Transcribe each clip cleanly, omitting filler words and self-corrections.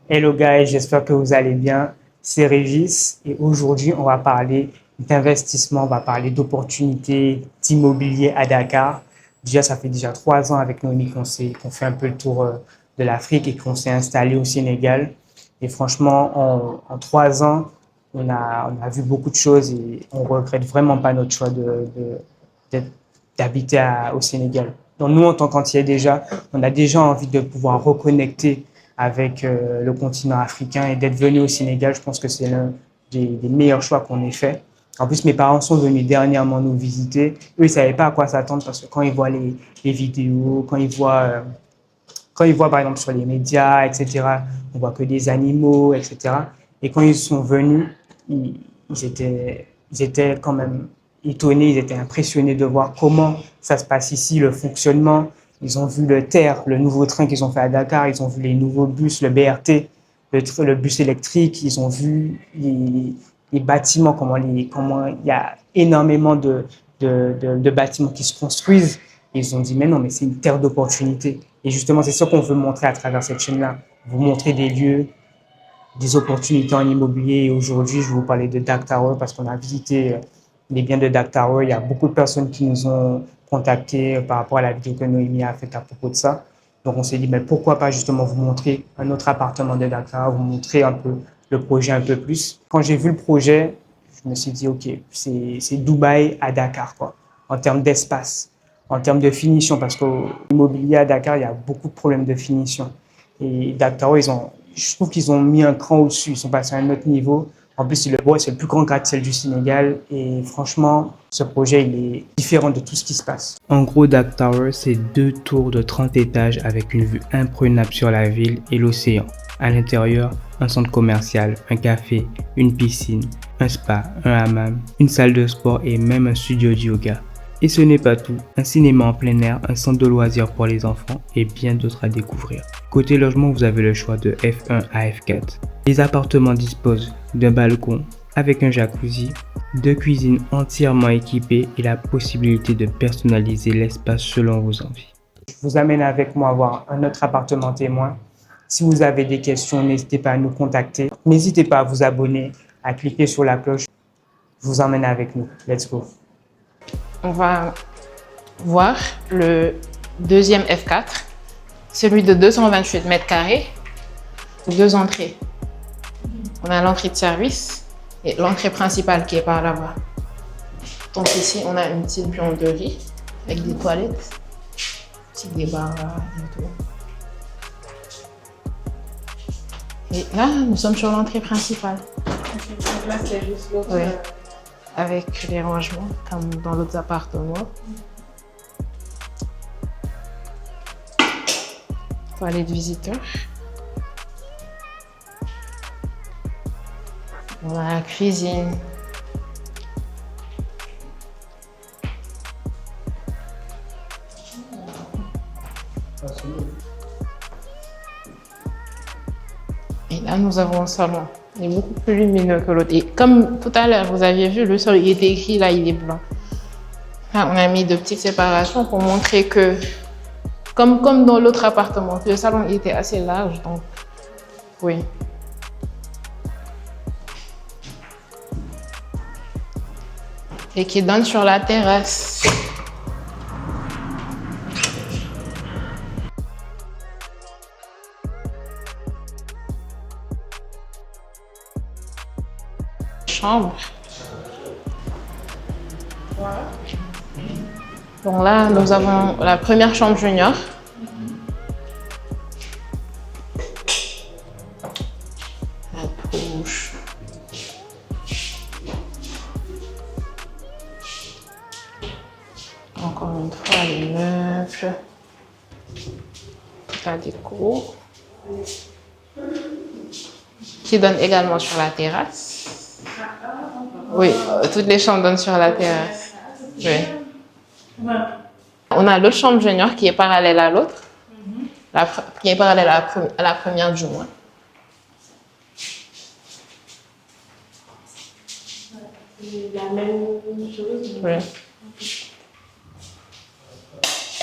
Hello guys, j'espère que vous allez bien. C'est Régis et aujourd'hui on va parler d'investissement, on va parler d'opportunités d'immobilier à Dakar. Déjà, ça fait déjà 3 ans avec Noémie qu'on fait un peu le tour de l'Afrique et qu'on s'est installé au Sénégal. Et franchement, en 3 ans, on a vu beaucoup de choses et on regrette vraiment pas notre choix d'être- d'habiter au Sénégal. Donc nous, en tant qu'Antillais déjà, on a déjà envie de pouvoir reconnecter avec le continent africain et d'être venu au Sénégal. Je pense que c'est l'un des meilleurs choix qu'on ait fait. En plus, mes parents sont venus dernièrement nous visiter. Eux, ils savaient pas à quoi s'attendre parce que quand ils voient les vidéos, quand ils voient par exemple sur les médias, etc., on voit que des animaux, etc. Et quand ils sont venus, ils étaient quand même étonnés, ils étaient impressionnés de voir comment ça se passe ici, le fonctionnement. Ils ont vu le TER, le nouveau train qu'ils ont fait à Dakar, ils ont vu les nouveaux bus, le BRT, le bus électrique, ils ont vu les bâtiments, comment il y a énormément de bâtiments qui se construisent. Et ils ont dit, mais non, mais c'est une terre d'opportunités. Et justement, c'est ça qu'on veut montrer à travers cette chaîne-là. Vous montrer des lieux, des opportunités en immobilier. Et aujourd'hui, je vais vous parler de Dark Tower parce qu'on a visité les biens de Dark Tower. Il y a beaucoup de personnes qui nous ont contactés par rapport à la vidéo que Noémie a faite à propos de ça. Donc, on s'est dit, mais pourquoi pas justement vous montrer un autre appartement de Dark Tower, vous montrer un peu le projet un peu plus. Quand j'ai vu le projet, je me suis dit, OK, c'est Dubaï à Dakar, quoi, en termes d'espace, en termes de finition, parce qu'au immobilier à Dakar, il y a beaucoup de problèmes de finition. Et Dark Tower, je trouve qu'ils ont mis un cran au-dessus, ils sont passés à un autre niveau. En plus, c'est le plus grand gratte-ciel du Sénégal. Et franchement, ce projet, il est différent de tout ce qui se passe. En gros, Dark Tower, c'est 2 tours de 30 étages avec une vue imprenable sur la ville et l'océan. À l'intérieur, un centre commercial, un café, une piscine, un spa, un hammam, une salle de sport et même un studio de yoga. Et ce n'est pas tout, un cinéma en plein air, un centre de loisirs pour les enfants et bien d'autres à découvrir. Côté logement, vous avez le choix de F1 à F4. Les appartements disposent d'un balcon avec un jacuzzi, de cuisines entièrement équipées et la possibilité de personnaliser l'espace selon vos envies. Je vous amène avec moi voir un autre appartement témoin. Si vous avez des questions, n'hésitez pas à nous contacter. N'hésitez pas à vous abonner, à cliquer sur la cloche. Je vous emmène avec nous. Let's go. On va voir le deuxième F4, celui de 228 mètres carrés, 2 entrées. On a l'entrée de service et l'entrée principale qui est par là-bas. Donc ici, on a une petite buanderie avec des toilettes, petit débarras et tout. Et là, nous sommes sur l'entrée principale. Donc là, c'est juste l'autre. Oui. Avec les rangements, comme dans l'autre appartement. Toilette visiteur. On a la cuisine. Et là, nous avons un salon. Il est beaucoup plus lumineux que l'autre. Et comme tout à l'heure, vous aviez vu, le sol, il était écrit, là, il est blanc. Là, on a mis de petites séparations pour montrer que, comme dans l'autre appartement, le salon il était assez large, donc, oui. Et qui donne sur la terrasse. Chambre. Voilà. Donc là, nous avons la première chambre junior. La douche. Encore une fois, les meubles. Toute la déco. Qui donne également sur la terrasse. Oui, toutes les chambres donnent sur la terrasse. Oui. On a l'autre chambre junior qui est parallèle à l'autre, qui est parallèle à la première du moins. La même chose. Oui.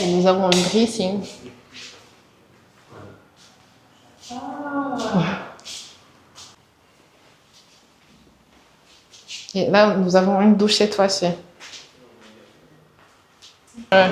Et nous avons le dressing. Et là, nous avons une douche cette fois-ci. Ouais.